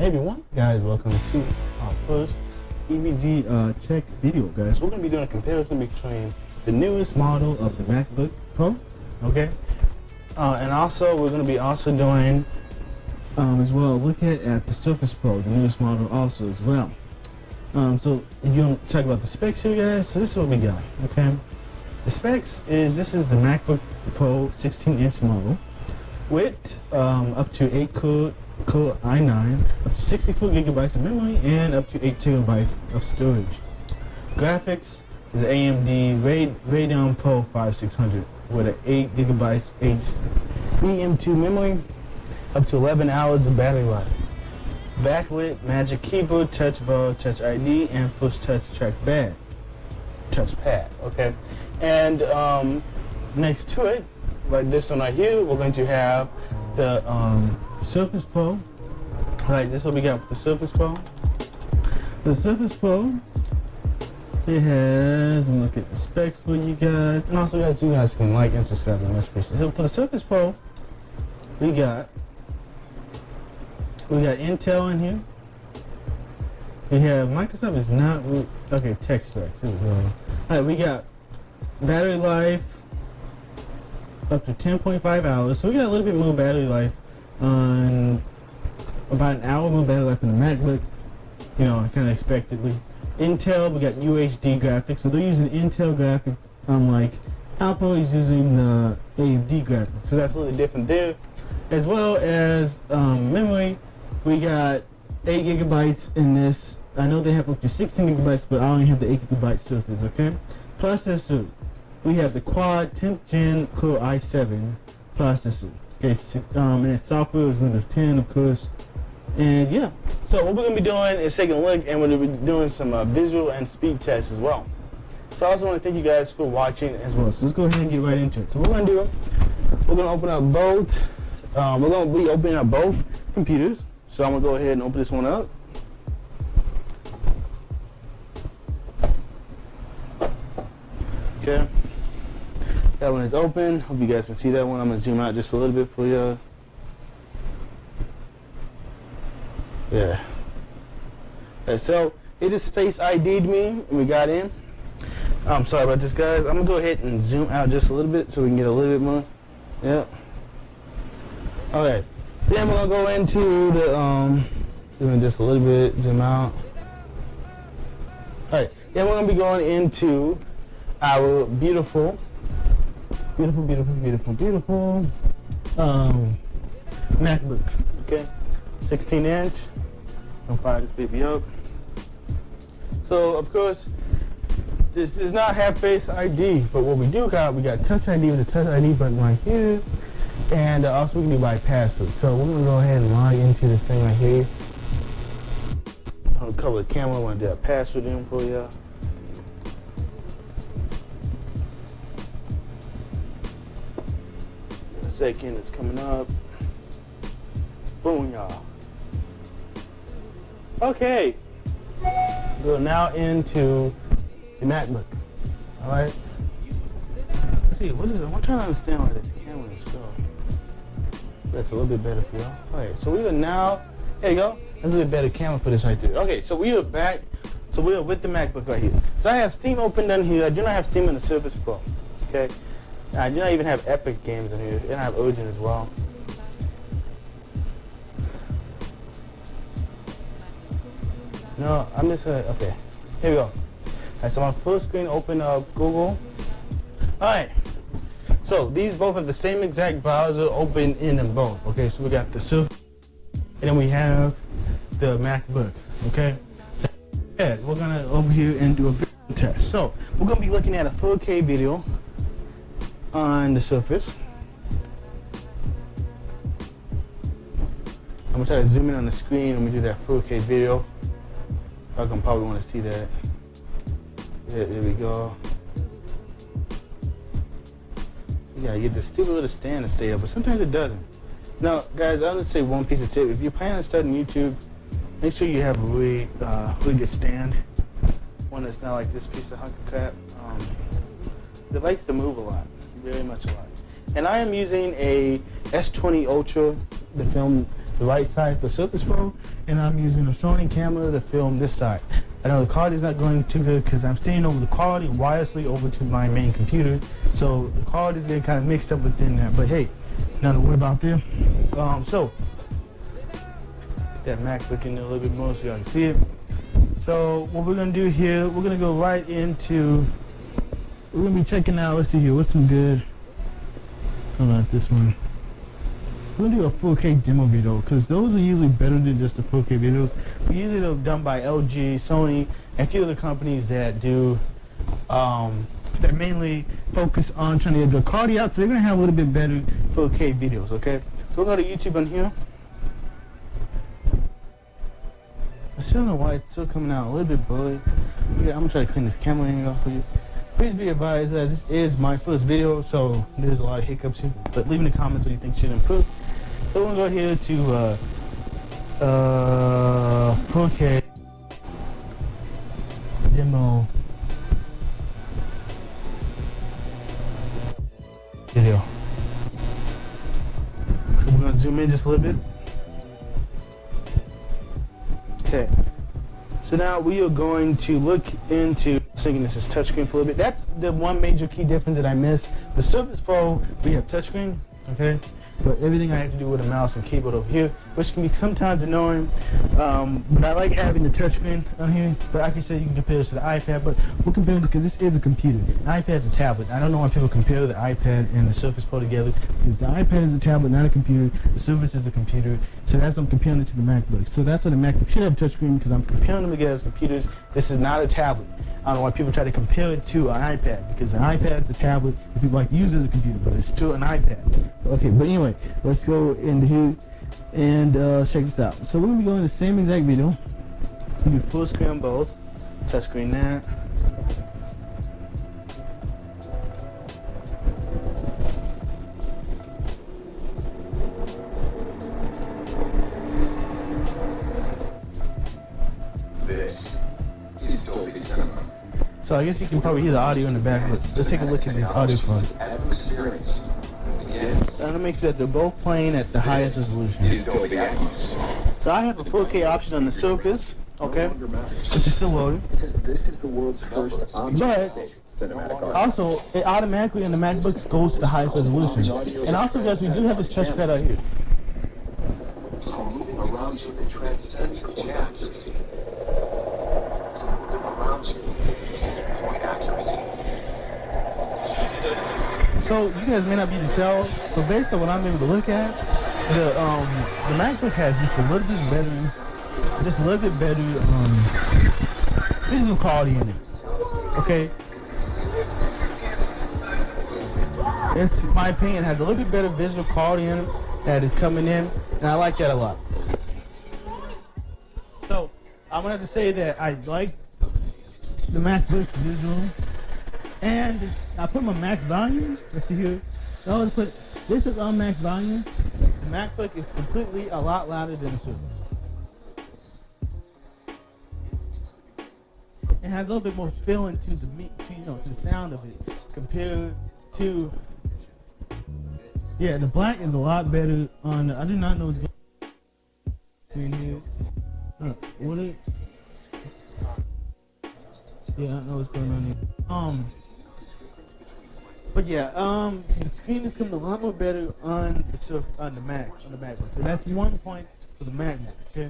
Hey everyone, guys, welcome to our first EPG check video, guys. We're going to be doing a comparison between the newest model of the MacBook Pro, okay? And also, we're going to be also doing, as well, look at the Surface Pro, the newest model also as well. So, if you want to talk about the specs here, guys, so this is what we got, okay? The specs is, this is the MacBook Pro 16-inch model with up to 8 Core i9, up to 64 gigabytes of memory, and up to 8 gigabytes of storage. Graphics is AMD Radeon Pro 5600 with an 8 gigabytes HBM2 memory, up to 11 hours of battery life. Backlit Magic Keyboard, Touch Bar, Touch ID, and Push Touch Touchpad. Okay. And next to it, like this one right here, we're going to have the Surface Pro. Right, this is what we got for the Surface Pro. The Surface Pro, it has, let me look at the specs for you guys. And also, guys, you guys can like and subscribe and much appreciated. So for the Surface Pro, we got Intel in here. We have Microsoft is not okay. Tech specs. Alright, we got battery life up to 10.5 hours. So we got a little bit more battery life on about an hour more battery life in the MacBook. You know, kind of expectedly. Intel, we got UHD graphics. So they're using Intel graphics, unlike Apple is using the AMD graphics. So that's a little different there. As well as memory, we got 8 gigabytes in this. I know they have up to 16 gigabytes, but I only have the 8 gigabyte Surface, okay? Processor, we have the quad 10th gen Core i7 processor. Okay, and its software is Windows 10, of course. And yeah, so what we're going to be doing is taking a look, and we're going to be doing some visual and speed tests as well. So I also want to thank you guys for watching as well. So let's go ahead and get right into it. So what we're going to do, we're going to open up both, we're going to be opening up both computers. So I'm going to go ahead and open this one up. Okay. That one is open. Hope you guys can see that one. I'm going to zoom out just a little bit for you. Yeah. Okay, so it just Face ID'd me and we got in. I'm sorry about this, guys. I'm going to go ahead and zoom out just a little bit so we can get a little bit more. Yep. Okay. Then we're going to go into the, zoom in just a little bit, zoom out. Alright. Then we're going to be going into our beautiful MacBook, okay, 16-inch. I'm gonna fire this baby up. So of course, this does not have Face ID, but what we do got, we got Touch ID with the Touch ID button right here, and also we can do by password. So we're gonna go ahead and log into this thing right here. I'm gonna cover the camera. I want to do a password in for you. Second, it's coming up. Boom, y'all. Okay. Go now into the MacBook. All right. Let's see, what is it? I'm trying to understand why this camera is so. That's a little bit better for y'all. All right. So we are now. There you go. That's a little bit better camera for this right there. Okay. So we are back. So we are with the MacBook right here. So I have Steam open down here. I do not have Steam in the Surface Pro. Okay. I do not even have Epic games in here, and I have Origin as well. No, I'm just okay. Here we go. Alright, so my full screen open up Google. Alright. So these both have the same exact browser open in them both. Okay, so we got the Surface, and then we have the MacBook. Okay. Yeah, we're gonna over here and do a video test. So we're gonna be looking at a 4K video on the Surface. I'm gonna try to zoom in on the screen when we do that 4K video. Y'all can probably want to see that. Yeah, there we go. You gotta get this stupid little stand to stay up, but sometimes it doesn't. Now, guys, I'll just say one piece of tip. If you're planning on starting YouTube, make sure you have a really good stand. One that's not like this piece of hunk of crap. It likes to move a lot. Very much a lot. And I am using a S20 Ultra, the film the right side of the Surface Pro, and I'm using a Sony camera to film this side. I know the quality is not going too good because I'm staying over the quality wirelessly over to my main computer, so the quality is getting kind of mixed up within that. But hey, nothing to worry about there. So that MacBook in there a little bit more so y'all can see it. So what we're gonna do here, we're gonna go right into. We're gonna be checking out. Let's see here. What's some good? How about this one? We're gonna do a 4K demo video because those are usually better than just the 4K videos. Usually they're done by LG, Sony, and a few other companies that do that mainly focus on trying to get good quality out. So they're gonna have a little bit better 4K videos. Okay, so we'll go to YouTube on here. I still don't know why it's still coming out a little bit blurry. Yeah, I'm gonna try to clean this camera angle off for you. Please be advised that this is my first video, so there's a lot of hiccups here. But leave in the comments what you think should improve. So we're gonna go here to 4K demo video. So we're gonna zoom in just a little bit. Okay. So now we are going to look into thinking this is touchscreen for a little bit. That's the one major key difference that I missed. The Surface Pro, we have touchscreen, okay? But everything I have to do with a mouse and keyboard over here, which can be sometimes annoying. But I like having the touchscreen on here. But like I said, you can compare this to the iPad, but we'll compare it because this is a computer. An iPad is a tablet. I don't know why people compare the iPad and the Surface Pro together, because the iPad is a tablet, not a computer. The Surface is a computer. So that's I'm comparing it to the MacBook. So that's what the MacBook should have touchscreen, because I'm comparing them together as computers. This is not a tablet. I don't know why people try to compare it to an iPad, because an iPad is a tablet and people like to use it as a computer, but it's still an iPad. Okay, but anyway, let's go into here and check this out. So we're gonna be going the same exact video. We do full screen on both, touchscreen that. So I guess you can probably hear the audio in the back, but let's take a look at this audio file. So I'm gonna make sure that they're both playing at the highest resolution. So I have a 4K option on the Surface, okay, which is still loading. Because this is the world's first object-based cinematic art. Also, it automatically in the MacBooks goes to the highest resolution. And also, guys, we do have this touchpad out here. Moving around you that transcends point accuracy. So you guys may not be able to tell, but based on what I'm able to look at, the MacBook has just a little bit better, visual quality in it. Okay, it's my opinion, it has a little bit better visual quality in it that is coming in, and I like that a lot. So I'm gonna have to say that I like the MacBook's visual. And I put my max volume. Let's see here. I always put this is on max volume. The MacBook is completely a lot louder than the Surface. It has a little bit more feeling to the to the sound of it compared to. Yeah, the black is a lot better on. I do not know what's going on here. What is? Yeah, I don't know what's going on here. But yeah, the screen is coming a lot more better on the MacBook. So that's one point for the MacBook. Okay.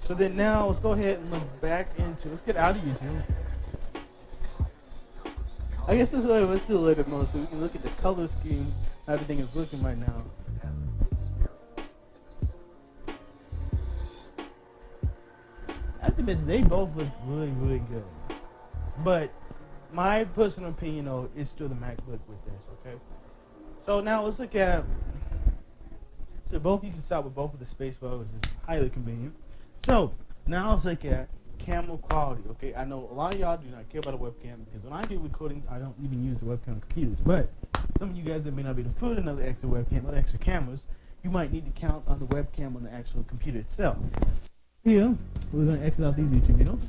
So then now let's go ahead and look back into. Let's get out of YouTube. I guess let's do a little bit more so we can look at the color schemes. How everything is looking right now. I have to admit, they both look really, really good. But my personal opinion, though, is still the MacBook with this, okay? So now let's look at, so both you can start with both of the space bars, which is highly convenient. So now let's look at camera quality, okay? I know a lot of y'all do not care about a webcam because when I do recordings, I don't even use the webcam on computers. But some of you guys that may not be able to afford another extra webcam or extra cameras, you might need to count on the webcam on the actual computer itself. Here, we're going to exit out these YouTube videos.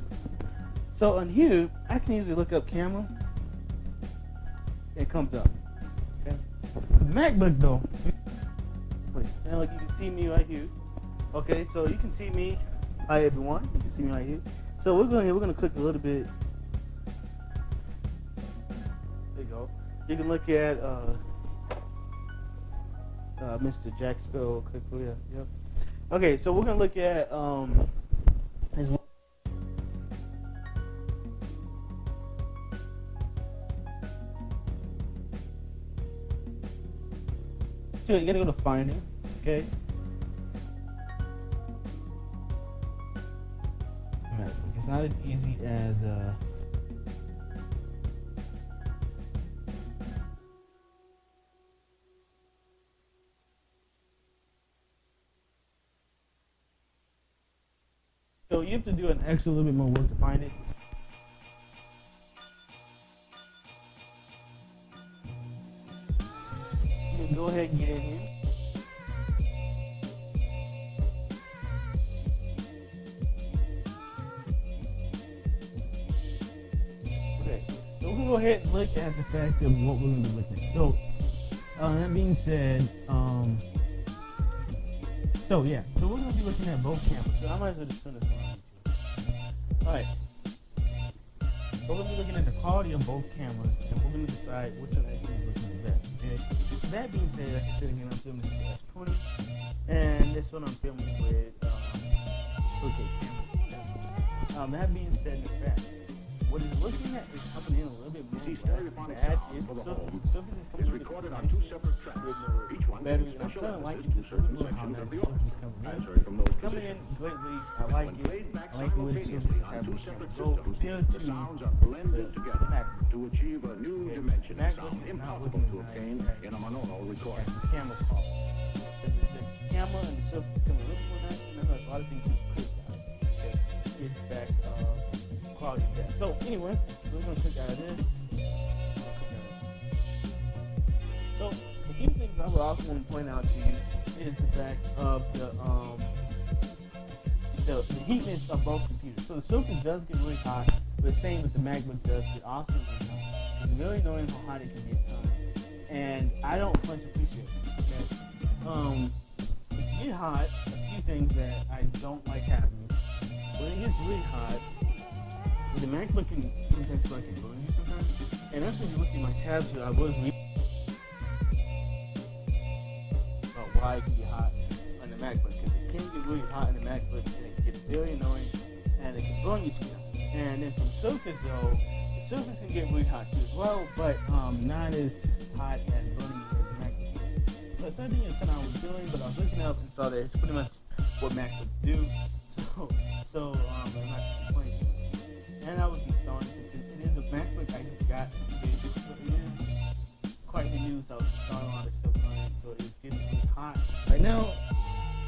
So on here, I can easily look up camera. It comes up. Okay. The MacBook though, now like you can see me right here. Okay, so you can see me. Hi everyone, you can see me right here. So we're gonna click a little bit. There you go. You can look at Mr. Jack Spill quickly. Yep. Okay, so we're gonna look at his. So you gotta go to Finder. Okay. It's not as easy as so you have to do an extra little bit more work to find it. You can go ahead and get in here. Okay, so we can go ahead and look at the fact of what we're going to be looking at. So that being said, so we're going to be looking at both cameras. So I might as well just send this one on YouTube. Alright. So we're going to be looking at the quality of both cameras, and we're going to decide which one actually is looking the best. Okay? That being said, like I said again, I'm filming this with S20, and this one I'm filming with 4K camera. That being said, in fact, what it's looking at is coming in a little bit more bad. Surface is coming recorded on two separate tracks. Each one better. I'm trying to like it just really good how that surface is coming in. It's coming in greatly. I like it. I like the way the surface is having so compared to the MacBook. To achieve a new dimension of sound impossible to obtain in a monaural recorder. The camera quality. The camera and the surface is coming a little more nice. And there's a lot of things you can criticize. It's back quality of that. So anyway, we're going to click out of this. So the key things I would also want to point out to you is the fact of the heatness of both computers. So the Surface does get really hot, but the same with the MacBook does get also really hot. It's really annoying how hot it can be at times, and I don't much appreciate it. Okay? It get hot. A few things that I don't like happening. When it gets really hot, the MacBook can sometimes feel like it burn you sometimes. And actually, if you look at my tabs here, I was reading about why it can get hot on the MacBook. Because it can get really hot on the MacBook, and it can get very annoying, and it can burn you sometimes. And then from Surface, though, the Surface can get really hot too as well, but not as hot as burning you as the MacBook. So it's something that I was doing, but I was looking up and saw that it's pretty much what MacBooks do. So I'm not complaining. And I was installing because it is a MacBook I just got. So it is quite the news. I was installing a lot of stuff on it, so it's getting really hot. Right now,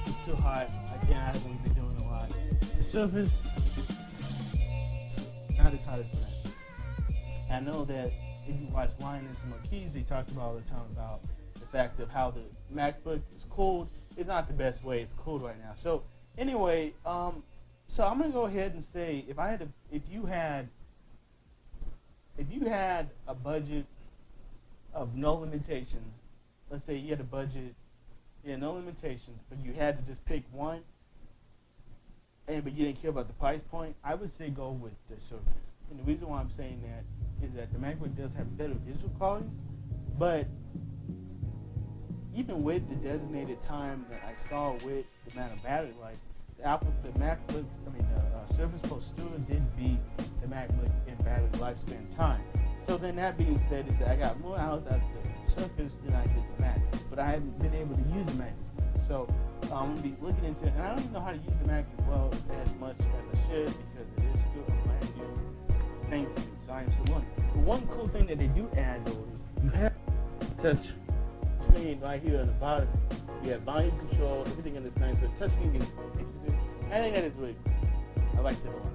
it's too hot. Again, I haven't been doing a lot. The Surface, not as hot as the MacBook. I know that if you watch Linus and Marquise, they talked about all the time about the fact of how the MacBook is cooled. It's not the best way. It's cooled right now. So anyway, so I'm gonna go ahead and say if you had a budget of no limitations, let's say you had a budget, no limitations, but you had to just pick one, but you didn't care about the price point, I would say go with the Surface. And the reason why I'm saying that is that the MacBook does have better visual qualities, but even with the designated time that I saw with the amount of battery life, the Surface Pro still did beat the MacBook in battery lifespan time. So then that being said, is that I got more out of the Surface than I did the Mac, but I haven't been able to use the Mac. So I'm gonna be looking into it, and I don't even know how to use the Mac as well as much as I should because it is still a brand new thing to me. So I am still learning. But one cool thing that they do add though is you have touch screen right here on the bottom. You have volume control, everything in this nice little touch screen. I think that is really cool. I like that a lot.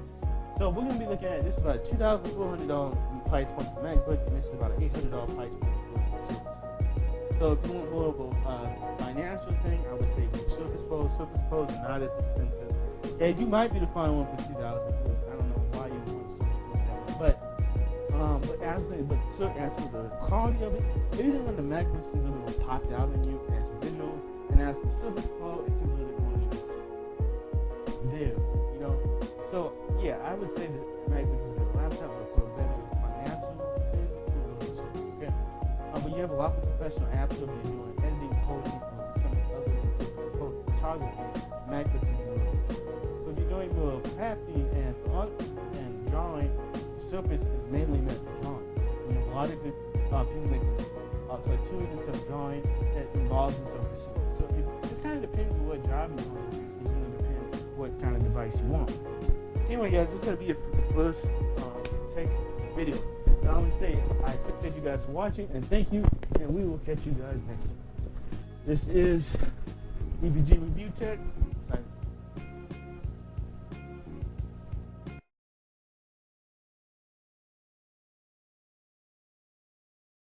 So we're gonna be looking at this is about $2,400 price point for the MacBook, and this is about an $800 price point for the Surface. So if you want more of a financial thing, I would say the Surface Pro. Surface Pro is not as expensive. And you might be the final one for $2,000. I don't know why you want a Surface Pro that much, but as for the quality of it, everything on the MacBook seems a little popped out on you as visual, and as the Surface Pro, it seems a little more just live, you know. So yeah, I would say that MacBook is a good laptop, but for a better financial spend, okay. But you have a lot of professional apps that you're doing editing, coding, some other photography. MacBook is good. So if you're doing crafting and art and drawing, the Surface is mainly meant for drawing. You have a lot of good people making cartoons and stuff drawing that involves in some machine. So it just kind of depends on what job you want to do. It's going to depend what kind of device you want. Anyway, guys, this is going to be it for the first tech video. I want to say I appreciate you guys for watching, and thank you, and we will catch you guys next week. This is EPG Review Tech.